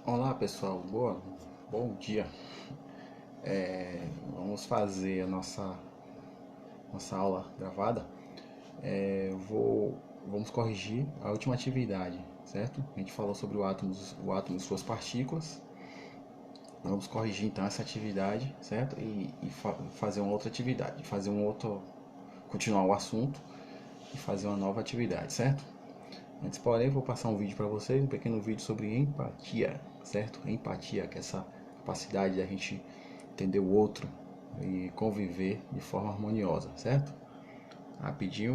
Olá pessoal, bom dia. Vamos fazer a nossa aula gravada. Vamos corrigir a última atividade, certo? A gente falou sobre o átomo e suas partículas. Vamos corrigir então essa atividade, certo? Fazer uma outra atividade, continuar o assunto e fazer uma nova atividade, certo? Antes, porém, vou passar um vídeo para vocês, um pequeno vídeo sobre empatia, certo? Empatia, que é essa capacidade de a gente entender o outro e conviver de forma harmoniosa, certo? Rapidinho.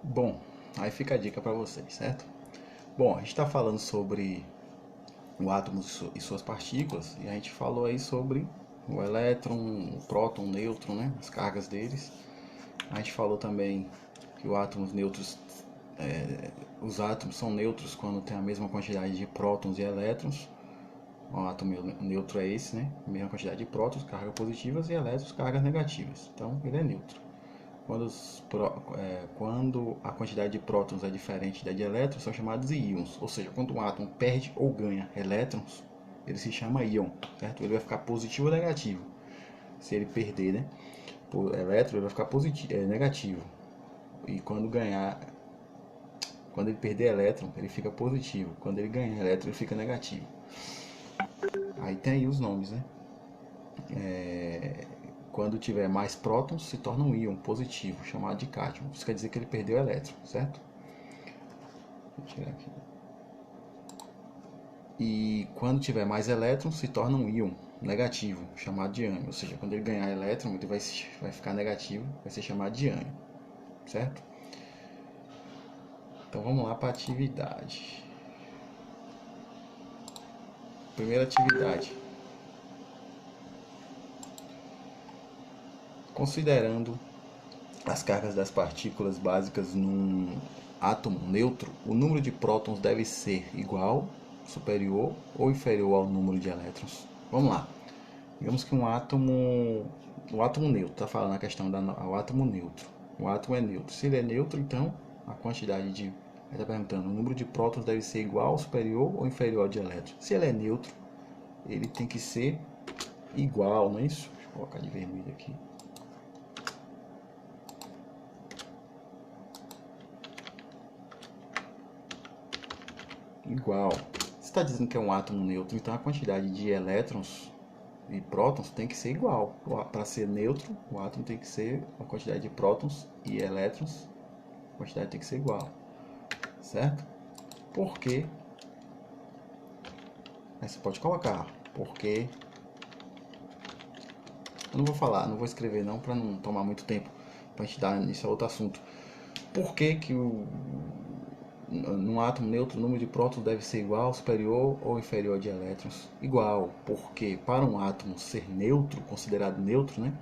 Bom, aí fica a dica para vocês, certo? Bom, a gente está falando sobre o átomo e suas partículas, e a gente falou aí sobre o elétron, o próton, o nêutron, né? As cargas deles. A gente falou também que os átomos são neutros quando tem a mesma quantidade de prótons e elétrons. O átomo neutro é esse, né? A mesma quantidade de prótons, cargas positivas, e elétrons, cargas negativas. Então, ele é neutro. Quando a quantidade de prótons é diferente da de elétrons, são chamados de íons. Ou seja, quando um átomo perde ou ganha elétrons, ele se chama íon, certo? Ele vai ficar positivo ou negativo. Se ele perder, né, por elétron, ele vai ficar negativo. E quando ele perder elétron, ele fica positivo. Quando ele ganhar elétron, ele fica negativo. Aí tem aí os nomes, né? Quando tiver mais prótons, se torna um íon positivo, chamado de cátion. Isso quer dizer que ele perdeu elétron, certo? Vou tirar aqui. E quando tiver mais elétrons, se torna um íon negativo, chamado de ânion. Ou seja, quando ele ganhar elétron, ele vai ficar negativo, vai ser chamado de ânion, certo? Então vamos lá para a atividade. Primeira atividade. Considerando as cargas das partículas básicas num átomo neutro, o número de prótons deve ser igual, superior ou inferior ao número de elétrons. Vamos lá. Digamos que o átomo neutro, está falando a questão do átomo neutro. O átomo é neutro. Se ele é neutro, então a quantidade de... Ele está perguntando, o número de prótons deve ser igual, superior ou inferior ao de elétrons. Se ele é neutro, ele tem que ser igual, não é isso? Vou colocar de vermelho aqui. Igual. Se está dizendo que é um átomo neutro, então a quantidade de elétrons e prótons tem que ser igual. Para ser neutro, o átomo tem que ser a quantidade de prótons e elétrons, a quantidade tem que ser igual, certo? Porque aí você pode colocar, porque eu não vou falar, não vou escrever não para não tomar muito tempo, para a gente dar início a outro assunto. Por que que num átomo neutro o número de prótons deve ser igual, superior ou inferior de elétrons? Igual, porque para um átomo ser neutro, considerado neutro, né,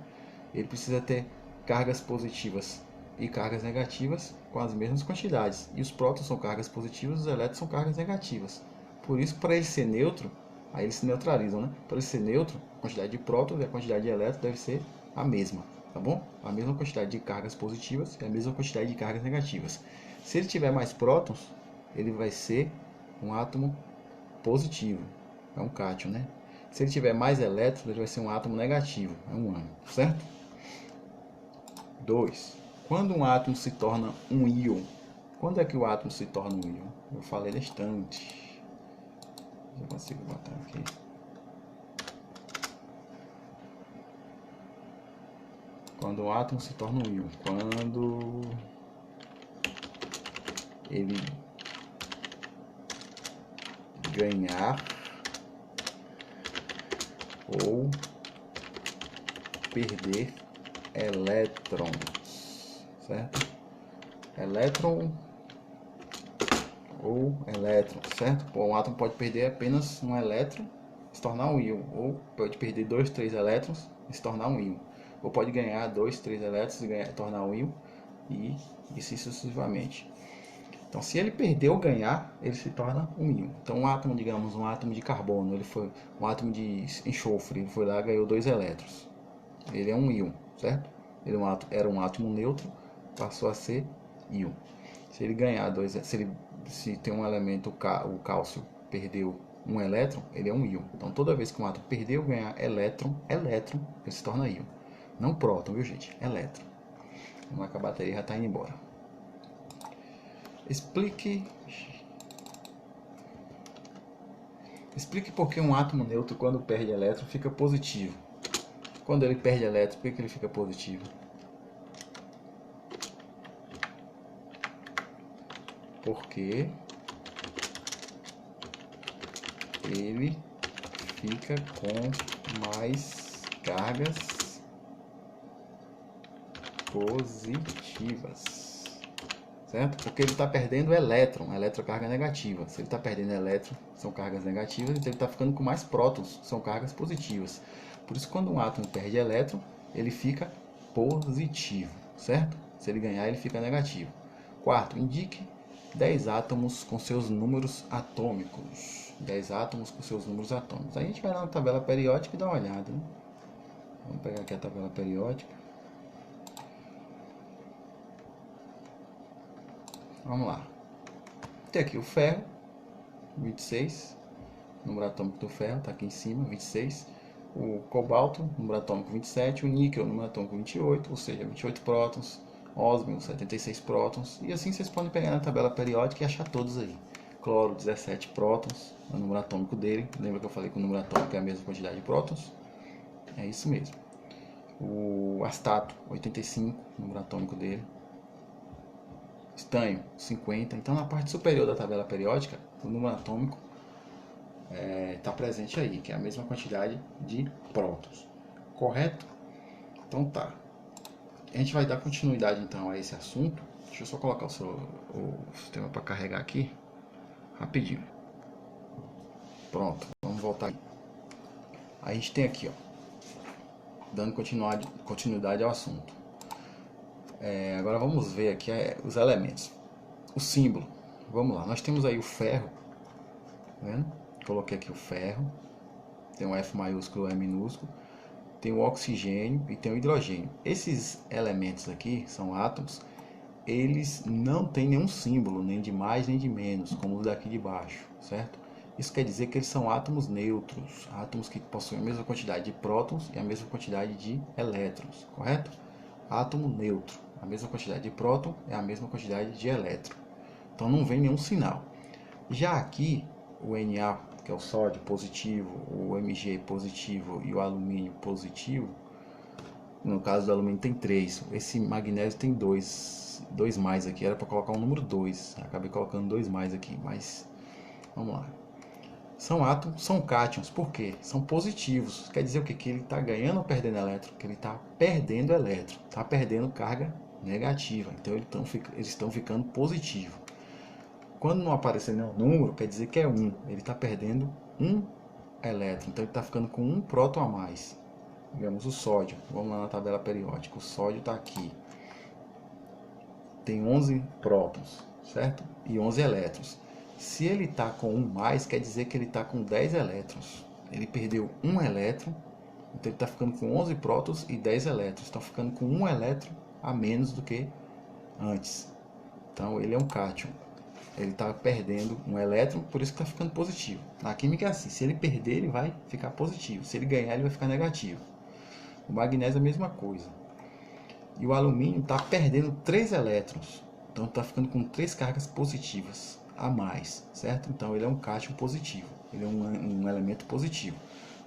ele precisa ter cargas positivas e cargas negativas com as mesmas quantidades. E os prótons são cargas positivas, os elétrons são cargas negativas. Por isso, para ele ser neutro, aí eles se neutralizam, né? Para ele ser neutro, a quantidade de prótons e a quantidade de elétrons deve ser a mesma, tá bom? A mesma quantidade de cargas positivas e a mesma quantidade de cargas negativas. Se ele tiver mais prótons, ele vai ser um átomo positivo, é um cátion, né? Se ele tiver mais elétrons, ele vai ser um átomo negativo, é um ânion, certo? 2. Quando um átomo se torna um íon, quando é que o átomo se torna um íon? Eu falei bastante. Eu consigo botar aqui. Quando o átomo se torna um íon, quando ele ganhar ou perder elétrons, certo? Elétron ou elétron, certo? Um átomo pode perder apenas um elétron e se tornar um íon, ou pode perder 2, 3 elétrons e se tornar um íon, ou pode ganhar 2, 3 elétrons e tornar um íon, e assim sucessivamente. Então, se ele perder ou ganhar, ele se torna um íon. Então, um átomo, digamos, um átomo de carbono, ele foi um átomo de enxofre, ele foi lá e ganhou 2 elétrons. Ele é um íon, certo? Ele era um átomo neutro, passou a ser íon. Se ele ganhar se tem um elemento, o cálcio perdeu um elétron, ele é um íon. Então, toda vez que um átomo perder ou ganhar elétron, ele se torna íon. Não próton, viu, gente? Elétron. Vamos que a bateria já está indo embora. Explique por que um átomo neutro, quando perde elétron, fica positivo. Quando ele perde elétron, por que ele fica positivo? Porque ele fica com mais cargas positivas, certo? Porque ele está perdendo elétron, carga negativa. Se ele está perdendo elétron, são cargas negativas, então ele está ficando com mais prótons, são cargas positivas. Por isso, quando um átomo perde elétron, ele fica positivo, certo? Se ele ganhar, ele fica negativo. Quarto, indique 10 átomos com seus números atômicos. 10 átomos com seus números atômicos. Aí a gente vai lá na tabela periódica e dá uma olhada, né? Vamos pegar aqui a tabela periódica. Vamos lá. Tem aqui o ferro, 26. Número atômico do ferro está aqui em cima, 26. O cobalto, número atômico 27. O níquel, número atômico 28, ou seja, 28 prótons. Ósmio, 76 prótons. E assim vocês podem pegar na tabela periódica e achar todos aí. Cloro, 17 prótons, é o número atômico dele. Lembra que eu falei que o número atômico é a mesma quantidade de prótons? É isso mesmo. O astato, 85, número atômico dele. Estânio, 50. Então, na parte superior da tabela periódica, o número atômico está presente aí, que é a mesma quantidade de prótons. Correto? Então tá. A gente vai dar continuidade então a esse assunto. Deixa eu só colocar o sistema para carregar aqui rapidinho. Pronto, vamos voltar. A gente tem aqui, ó, dando continuidade ao assunto. Agora vamos ver aqui os elementos. O símbolo. Vamos lá, nós temos aí o ferro, tá vendo? Coloquei aqui o ferro. Tem um F maiúsculo e um E minúsculo. Tem o oxigênio e tem o hidrogênio. Esses elementos aqui são átomos. Eles não têm nenhum símbolo, nem de mais nem de menos, como o daqui de baixo, certo? Isso quer dizer que eles são átomos neutros, átomos que possuem a mesma quantidade de prótons e a mesma quantidade de elétrons, correto? Átomo neutro, a mesma quantidade de próton é a mesma quantidade de elétron. Então não vem nenhum sinal. Já aqui, o Na, que é o sódio positivo, o Mg positivo e o alumínio positivo, no caso do alumínio tem 3, esse magnésio tem 2 mais aqui, era para colocar o número 2, acabei colocando 2 mais aqui, mas vamos lá. São átomos, são cátions, por quê? São positivos, quer dizer o que? Que ele está ganhando ou perdendo elétron? Que ele está perdendo elétron, está perdendo carga negativa, então eles estão ficando positivos. Quando não aparecer nenhum número, quer dizer que é 1, ele está perdendo 1 elétron, então ele está ficando com 1 próton a mais. Digamos o sódio, vamos lá na tabela periódica, o sódio está aqui, tem 11 prótons, certo? E 11 elétrons. Se ele está com 1 mais, quer dizer que ele está com 10 elétrons. Ele perdeu 1 elétron, então ele está ficando com 11 prótons e 10 elétrons. Está ficando com 1 elétron a menos do que antes. Então ele é um cátion. Ele está perdendo um elétron, por isso que está ficando positivo. Na química é assim, se ele perder, ele vai ficar positivo. Se ele ganhar, ele vai ficar negativo. O magnésio é a mesma coisa. E o alumínio está perdendo 3 elétrons. Então está ficando com 3 cargas positivas a mais, certo? Então ele é um cátion positivo. Ele é um elemento positivo.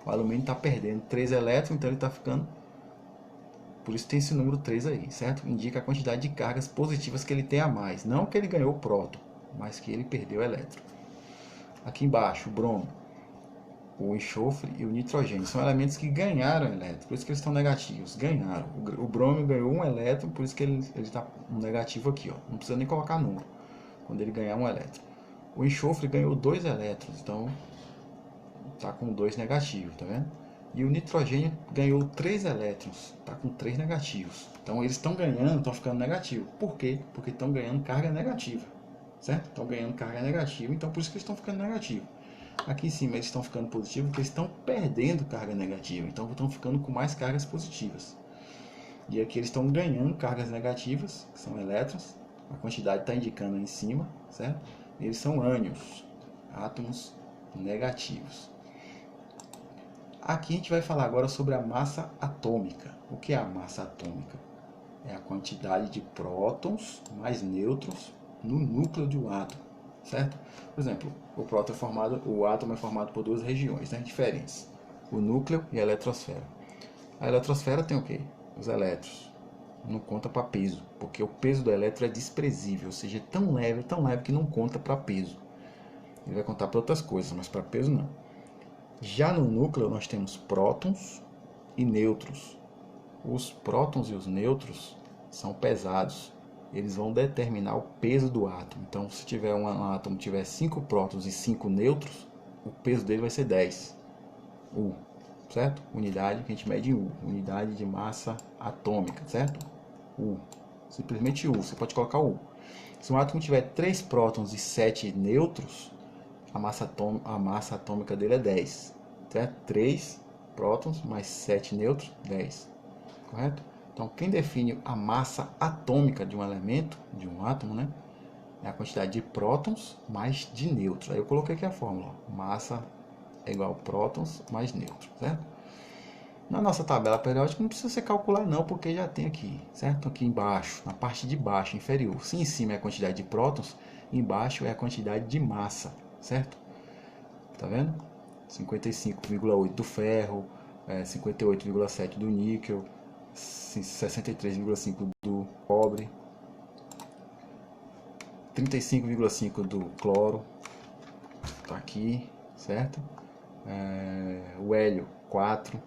O alumínio está perdendo 3 elétrons, então ele está ficando... Por isso tem esse número 3 aí, certo? Indica a quantidade de cargas positivas que ele tem a mais. Não que ele ganhou o próton, mas que ele perdeu elétron. Aqui embaixo, o bromo, o enxofre e o nitrogênio são elementos que ganharam elétron, por isso que eles estão negativos. Ganharam. O brômio ganhou 1 elétron, por isso que ele está negativo aqui, ó. Não precisa nem colocar número quando ele ganhar 1 elétron. O enxofre ganhou 2 elétrons, então está com 2 negativos, tá vendo? E o nitrogênio ganhou 3 elétrons, está com 3 negativos. Então eles estão ganhando, estão ficando negativos. Por quê? Porque estão ganhando carga negativa, certo? Estão ganhando carga negativa, então por isso que eles estão ficando negativos. Aqui em cima eles estão ficando positivos porque eles estão perdendo carga negativa, então estão ficando com mais cargas positivas. E aqui eles estão ganhando cargas negativas, que são elétrons, a quantidade está indicando aí em cima, certo? E eles são ânions, átomos negativos. Aqui a gente vai falar agora sobre a massa atômica. O que é a massa atômica? É a quantidade de prótons mais nêutrons no núcleo de um átomo, certo? Por exemplo, o átomo é formado por duas regiões, né, diferentes: o núcleo e a eletrosfera. A eletrosfera tem o quê? Os elétrons. Não conta para peso, porque o peso do elétron é desprezível, ou seja, é tão leve que não conta para peso. Ele vai contar para outras coisas, mas para peso não. Já no núcleo nós temos prótons e nêutrons. Os prótons e os nêutrons são pesados. Eles vão determinar o peso do átomo. Então, se tiver um átomo tiver 5 prótons e 5 nêutrons, o peso dele vai ser 10. U, certo? Unidade que a gente mede em U. Unidade de massa atômica, certo? U. Simplesmente U. Você pode colocar U. Se um átomo tiver 3 prótons e 7 nêutrons, a massa atômica dele é 10, certo? 3 prótons mais 7 nêutrons, 10, correto? Então, quem define a massa atômica de um elemento, de um átomo, né, é a quantidade de prótons mais de nêutrons. Aí eu coloquei aqui a fórmula, ó. Massa é igual a prótons mais nêutrons, certo? Na nossa tabela periódica não precisa você calcular não, porque já tem aqui, certo? Aqui embaixo, na parte de baixo, inferior. Se em cima é a quantidade de prótons, embaixo é a quantidade de massa, certo? Tá vendo? 55,8 do ferro, 58,7 do níquel, 63,5 do cobre, 35,5 do cloro, tá aqui, certo? O hélio 4,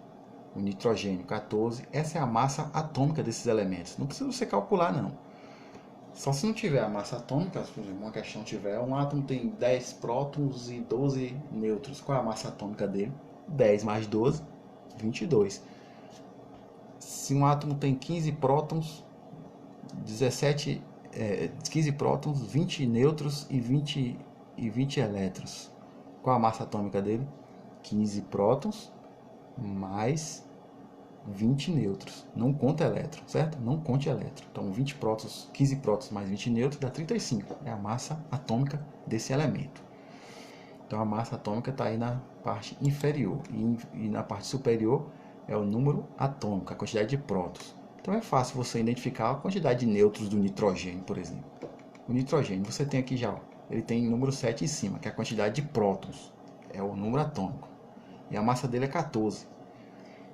o nitrogênio 14. Essa é a massa atômica desses elementos. Não precisa você calcular não. Só se não tiver a massa atômica, por exemplo, uma questão tiver, um átomo tem 10 prótons e 12 nêutrons. Qual é a massa atômica dele? 10 mais 12, 22. Se um átomo tem 15 prótons, 15 prótons, 20 nêutrons e 20 elétrons. Qual a massa atômica dele? 15 prótons mais 20 nêutrons. Não conta elétron, certo? Não conte elétron. Então 20 prótons, 15 prótons mais 20 nêutrons dá 35. É a massa atômica desse elemento. Então a massa atômica está aí na parte inferior. E na parte superior é o número atômico, a quantidade de prótons. Então é fácil você identificar a quantidade de nêutrons do nitrogênio, por exemplo. O nitrogênio, você tem aqui já, ele tem número 7 em cima, que é a quantidade de prótons. É o número atômico. E a massa dele é 14.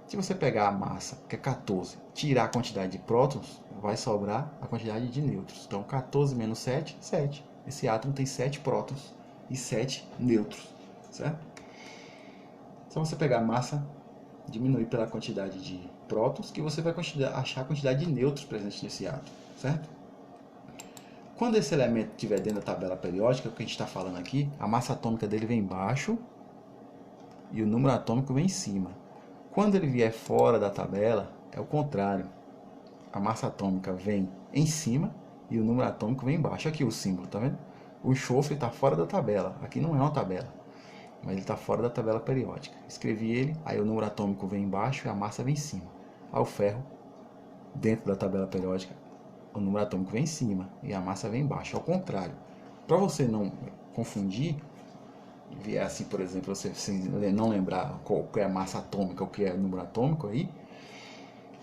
Se você pegar a massa, que é 14, tirar a quantidade de prótons, vai sobrar a quantidade de nêutrons. Então 14 menos 7, 7. Esse átomo tem 7 prótons e 7 nêutrons, certo? Se você pegar a massa, diminuir pela quantidade de prótons, que você vai achar a quantidade de nêutrons presentes nesse átomo, certo? Quando esse elemento estiver dentro da tabela periódica, o que a gente está falando aqui, a massa atômica dele vem embaixo e o número atômico vem em cima. Quando ele vier fora da tabela, é o contrário. A massa atômica vem em cima e o número atômico vem embaixo. Aqui o símbolo, tá vendo? O enxofre está fora da tabela. Aqui não é uma tabela, mas ele está fora da tabela periódica. Escrevi ele, aí o número atômico vem embaixo e a massa vem em cima. Aí o ferro, dentro da tabela periódica, o número atômico vem em cima e a massa vem embaixo. Ao contrário. Para você não confundir, vier assim, por exemplo, você não lembrar qual é a massa atômica, o que é o número atômico aí,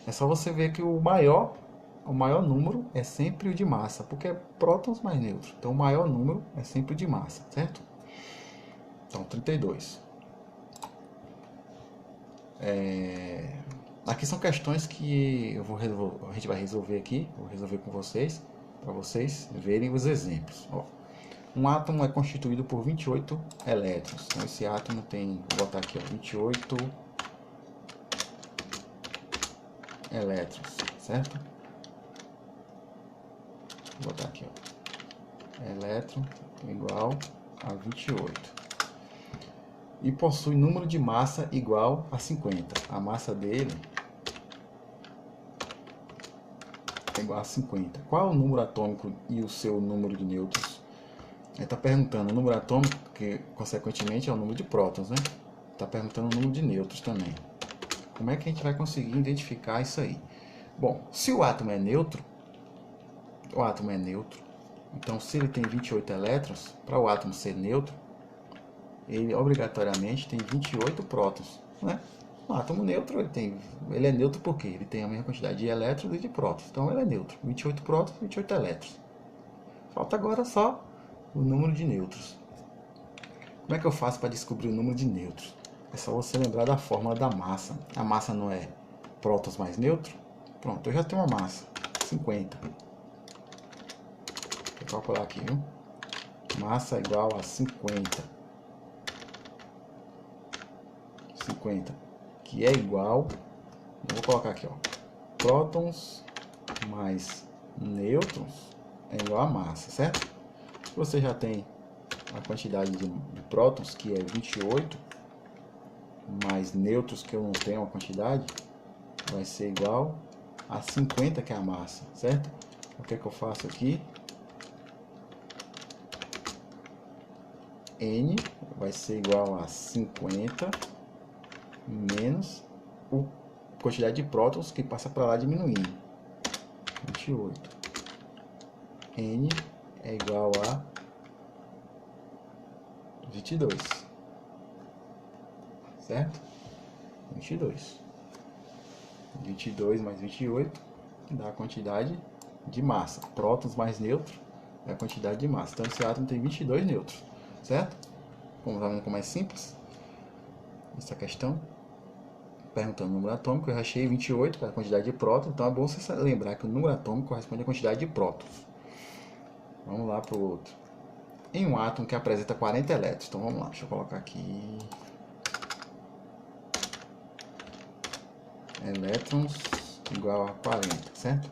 é só você ver que o maior número é sempre o de massa, porque é prótons mais nêutrons. Então o maior número é sempre o de massa, certo? Então 32. Aqui são questões que a gente vai resolver aqui, vou resolver com vocês, para vocês verem os exemplos. Ó, um átomo é constituído por 28 elétrons. Então esse átomo tem, vou botar aqui, ó, 28 elétrons, certo? Vou botar aqui, ó, elétron igual a 28. E possui número de massa igual a 50. A massa dele é igual a 50. Qual é o número atômico e o seu número de nêutrons? Ele está perguntando o número atômico, que consequentemente é o número de prótons, né? Está perguntando o número de nêutrons também. Como é que a gente vai conseguir identificar isso aí? Bom, se o átomo é neutro, então se ele tem 28 elétrons, para o átomo ser neutro, ele obrigatoriamente tem 28 prótons, né? Um átomo neutro, ele é neutro porque ele tem a mesma quantidade de elétrons e de prótons. Então ele é neutro, 28 prótons, 28 elétrons. Falta agora só o número de nêutrons. Como é que eu faço para descobrir o número de nêutrons? É só você lembrar da fórmula da massa. A massa não é prótons mais nêutro? Pronto, eu já tenho uma massa, 50. Vou calcular aqui, viu? Massa igual a 50. 50, que é igual, eu vou colocar aqui, ó, prótons mais nêutrons é igual a massa, certo? Se você já tem a quantidade de prótons, que é 28, mais nêutrons, que eu não tenho a quantidade, vai ser igual a 50, que é a massa, certo? O que é que eu faço aqui? N vai ser igual a 50 menos a quantidade de prótons que passa para lá diminuindo. 28. N é igual a 22. Certo? 22. 22 mais 28 dá a quantidade de massa. Prótons mais nêutron é a quantidade de massa. Então esse átomo tem 22 nêutrons. Certo? Vamos ver como é simples essa questão. Perguntando o número atômico, eu achei 28 para a quantidade de prótons, então é bom você lembrar que o número atômico corresponde à quantidade de prótons. Vamos lá para o outro. Em um átomo que apresenta 40 elétrons, então vamos lá, deixa eu colocar aqui. Elétrons igual a 40, certo?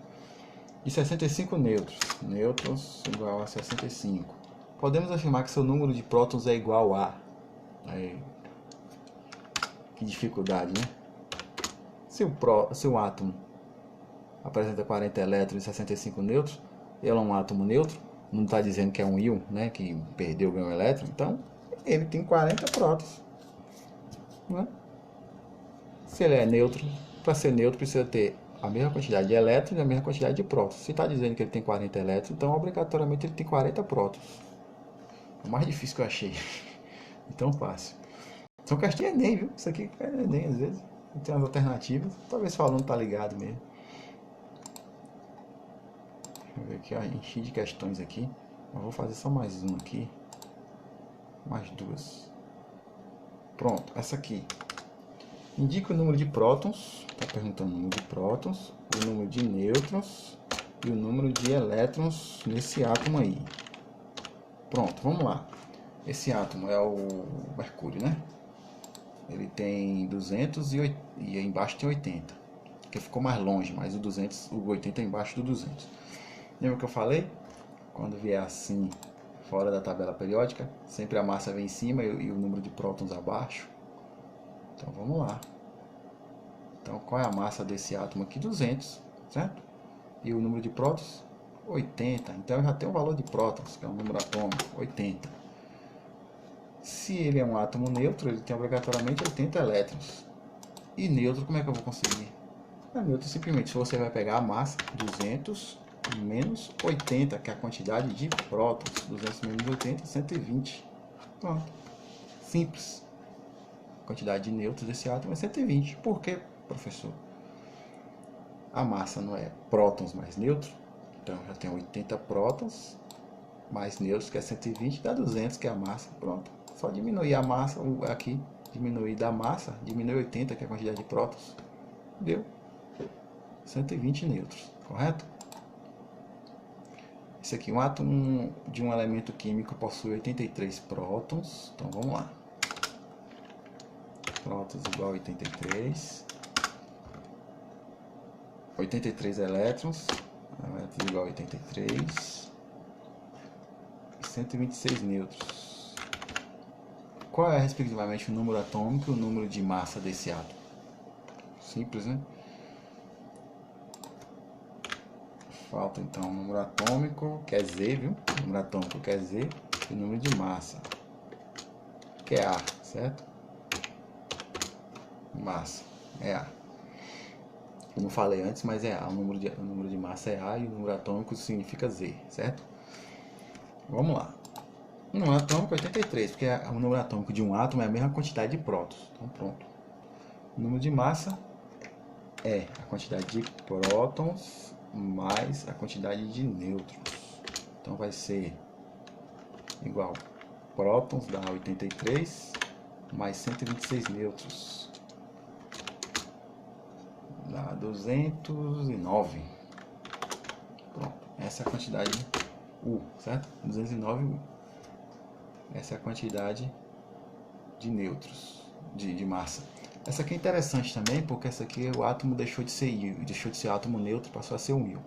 E 65 nêutrons. Nêutrons igual a 65. Podemos afirmar que seu número de prótons é igual a... Aí, que dificuldade, né? Se o átomo apresenta 40 elétrons e 65 nêutrons, ele é um átomo neutro, não está dizendo que é um íon, né, que perdeu, ganhou um elétron, então ele tem 40 prótons. Né? Se ele é neutro, para ser neutro precisa ter a mesma quantidade de elétrons e a mesma quantidade de prótons. Se está dizendo que ele tem 40 elétrons, então obrigatoriamente ele tem 40 prótons. É o mais difícil que eu achei. Tão fácil. São questões Enem, viu? Isso aqui é Enem às vezes. Tem umas alternativas. Talvez o aluno tá ligado mesmo. Deixa eu ver aqui, ó. Enchi de questões aqui. Mas vou fazer só mais uma aqui. Mais duas. Pronto, essa aqui. Indica o número de prótons. Tá perguntando o número de prótons, o número de nêutrons e o número de elétrons nesse átomo aí. Pronto, vamos lá. Esse átomo é o mercúrio, né? Ele tem 200 e embaixo tem 80. Que ficou mais longe, mas o 80 é embaixo do 200. Lembra que eu falei? Quando vier assim, fora da tabela periódica, sempre a massa vem em cima e o número de prótons abaixo. Então vamos lá. Então qual é a massa desse átomo aqui? 200, certo? E o número de prótons? 80. Então eu já tenho o valor de prótons, que é o número atômico, 80. Se ele é um átomo neutro, ele tem obrigatoriamente 80 elétrons. E neutro, como é que eu vou conseguir? É neutro simplesmente, você vai pegar a massa, 200 menos 80, que é a quantidade de prótons. 200 menos 80, 120. Pronto. Simples. A quantidade de nêutrons desse átomo é 120. Por quê, professor? A massa não é prótons mais nêutron. Então já tem 80 prótons mais nêutrons, que é 120, dá 200, que é a massa. Pronto. Só diminuir a massa aqui. Diminuir da massa, diminui 80, que é a quantidade de prótons. Deu 120 nêutrons, correto? Esse aqui, um átomo de um elemento químico possui 83 prótons. Então vamos lá. Prótons igual a 83. 83 elétrons. Elétrons igual a 83. E 126 nêutrons. Qual é, respectivamente, o número atômico e o número de massa desse átomo? Simples, né? Falta então o número atômico, que é Z, viu? O número atômico que é Z, e o número de massa, que é A, certo? Massa, é A. Eu não falei antes, mas é A. O número de massa é A e o número atômico significa Z, certo? Vamos lá. O número atômico é 83, porque o número atômico de um átomo é a mesma quantidade de prótons. Então pronto. O número de massa é a quantidade de prótons mais a quantidade de nêutrons. Então vai ser igual prótons dá 83 mais 126 nêutrons dá 209. Pronto, essa é a quantidade U, certo? 209 U. Essa é a quantidade de nêutrons, de massa. Essa aqui é interessante também, porque essa aqui o átomo deixou de ser átomo neutro, passou a ser um íon,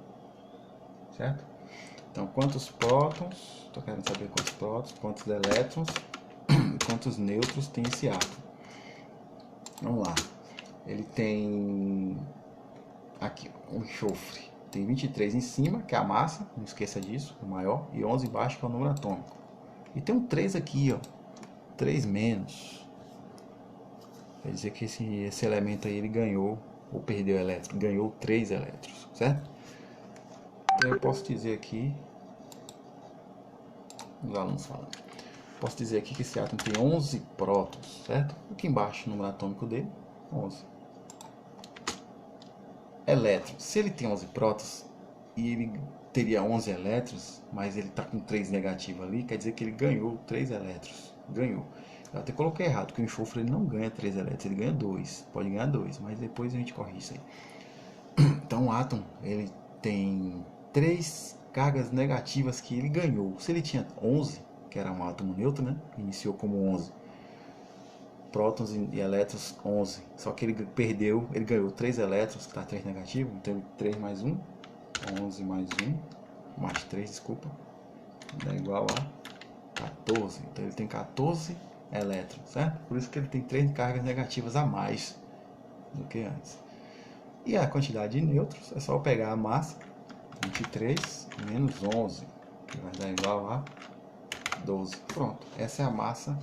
certo? Então, quantos prótons? Estou querendo saber quantos prótons, quantos elétrons e quantos nêutrons tem esse átomo. Vamos lá. Ele tem aqui um enxofre. Tem 23 em cima, que é a massa, não esqueça disso, o maior, e 11 embaixo, que é o número atômico. E tem um 3 aqui, ó, 3 menos. Quer dizer que esse elemento aí ele ganhou, ou perdeu elétron, ganhou 3 elétrons, certo? Então eu posso dizer aqui, os alunos falando, posso dizer aqui que esse átomo tem 11 prótons, certo? Aqui embaixo o número atômico dele, 11. Elétrons, se ele tem 11 prótons e ele teria 11 elétrons, mas ele está com 3 negativo ali, quer dizer que ele ganhou 3 elétrons. Ganhou. Eu até coloquei errado, porque o enxofre ele não ganha 3 elétrons, ele ganha 2. Pode ganhar 2, mas depois a gente corrige isso aí. Então o átomo ele tem 3 cargas negativas que ele ganhou. Se ele tinha 11, que era um átomo neutro, né? Iniciou como 11. Prótons e elétrons 11. Só que ele perdeu, ele ganhou 3 elétrons, que está 3 negativo. Então 3 mais 1, 11 mais 1, mais 3, desculpa, dá igual a 14. Então ele tem 14 elétrons, certo? Por isso que ele tem 3 cargas negativas a mais do que antes. E a quantidade de nêutrons é só pegar a massa, 23 menos 11, que vai dar igual a 12. Pronto, essa é a massa,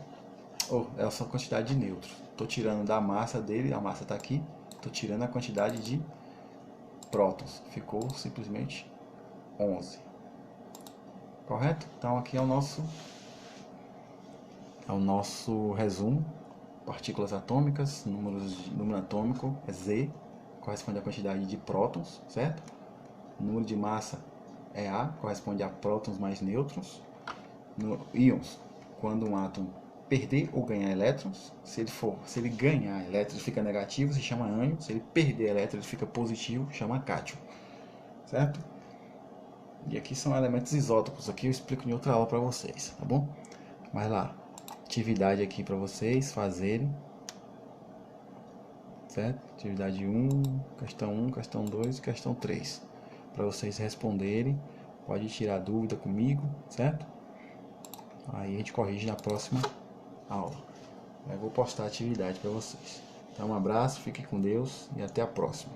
ou essa é a quantidade de nêutrons. Estou tirando da massa dele, a massa está aqui, estou tirando a quantidade de prótons. Ficou simplesmente 11. Correto? Então aqui é o nosso é o nosso resumo. Partículas atômicas, número atômico é Z, corresponde à quantidade de prótons, certo? O número de massa é A, corresponde a prótons mais nêutrons. Íons, quando um átomo perder ou ganhar elétrons, se ele ganhar elétrons ele fica negativo, se chama ânion, se ele perder elétrons ele fica positivo, chama cátion, certo? E aqui são elementos isótopos, aqui eu explico em outra aula para vocês, tá bom? Mas lá, atividade aqui para vocês fazerem, certo? Atividade 1, questão 2 e questão 3. Para vocês responderem, pode tirar dúvida comigo, certo? Aí a gente corrige na próxima aula. Eu vou postar a atividade para vocês. Então um abraço, fiquem com Deus e até a próxima.